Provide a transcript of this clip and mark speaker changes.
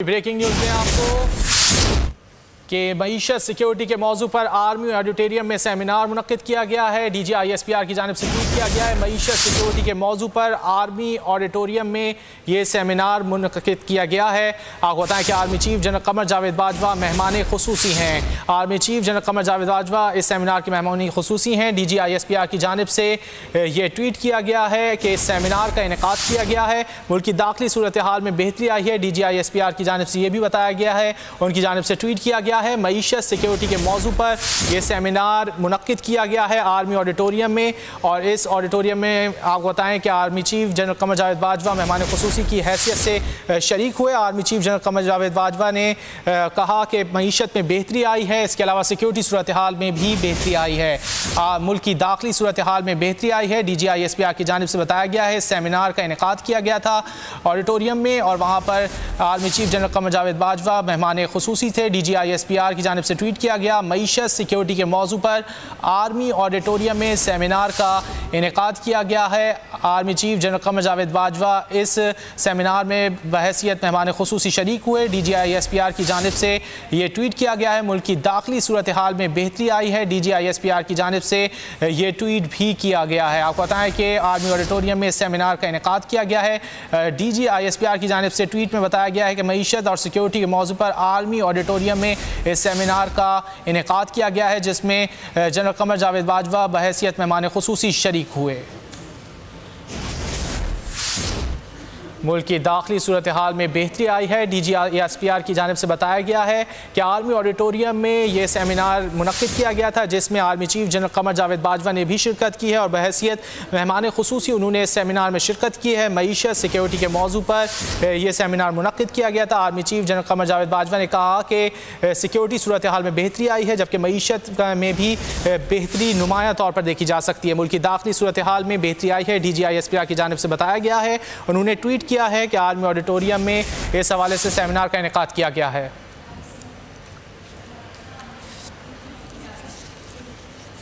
Speaker 1: Breaking news में आपको कि मईशत सिक्योरिटी के मौजू पर आर्मी ऑडिटोरियम में सेमिनार मुनक्किद किया गया है। DGISPR की जानिब से ट्वीट किया गया है। मईशत सिक्योरिटी के मौजू पर आर्मी ऑडिटोरियम में ये सेमिनार मुनक्किद किया गया है। आपको बताएं कि army chief general Qamar Javed Bajwa मेहमान खुसूसी हैं। Army chief general Qamar Javed Bajwa इस सेमिनार के मेहमान खुसूसी हैं। DGISPR की जानिब से ये ट्वीट किया गया है कि इस सेमिनार का इनेकाद किया गया है। मुल्क की दाखिली सूरत हाल में बेहतरी आई है। DGISPR की जानिब से ये भी बताया गया है, उनकी जानिब से ट्वीट किया गया है। मईशत सिक्योरिटी के मौजू पर यह सेमिनार मुनक्किद किया गया है आर्मी ऑडिटोरियम में। और इस ऑडिटोरियम में आपको बताएं कि army chief general Qamar Javed Bajwa मेहमान खुसूसी की हैसियत से शरीक हुए। Army chief general Qamar Javed Bajwa ने कहा कि मईशत में बेहतरी आई है, इसके अलावा सिक्योरिटी सूरत हाल में भी बेहतरी आई है। मुल्क की दाखिली सूरत हाल में बेहतरी आई है। DGISPR की जानिब से बताया गया है। सेमिनार का इनेकाद किया गया था ऑडिटोरियम में और वहाँ पर army chief general Qamar Javed Bajwa मेहमान खुसूसी थे। DGISPR की जानिब से ट्वीट किया गया, मईशत सिक्योरिटी के मौजू पर आर्मी ऑडिटोरियम में सेमिनार का इनेकाद किया गया है। Army chief general Qamar Javed Bajwa इस सेमिनार में बहैसियत मेहमान खुसूसी शरीक हुए। DGISPR की जानिब से ये ट्वीट किया गया है। मुल्क की दाखिली सूरत हाल में बेहतरी आई है। DGISPR की जानिब से ये ट्वीट भी किया गया है। आपको बताएं कि आर्मी ऑडिटोरियम में सेमिनार का इनेकाद किया गया है। DGISPR की जानिब से ट्वीट में बताया गया है कि मईशत और सिक्योरिटी के मौजू पर आर्मी ऑडिटोरियम में इस सेमिनार का इनेकाद किया गया है, जिसमें जनरल कमर जावेद बाजवा बहैसियत मेहमान खुसूसी शरीक हुए। मुल्क की दाखिली सूरत हाल में बेहतरी आई है। DGISPR की जानिब से बताया गया है कि आर्मी ऑडिटोरियम में ये सेमिनार मुनक्किद किया गया था, जिसमें army chief general Qamar Javed Bajwa ने भी शिरकत की है और बहैसियत मेहमान खुसूसी उन्होंने इस सेमिनार में शिरकत की है। मईशत सिक्योरिटी के मौजू पर यह सेमिनार मुनक्किद किया गया था। Army chief general Qamar Javed Bajwa ने कहा कि सिक्योरिटी सूरत हाल में बेहतरी आई है, जबकि मईशत में भी बेहतरी नुमायां तौर पर देखी जा सकती है। मुल्क की दाखिली सूरत हाल में बेहतरी आई है। DGISPR की जानिब से बताया गया है, उन्होंने ट्वीट किया है कि आर्मी ऑडिटोरियम में इस हवाले से सेमिनार का इनेकाद किया गया है।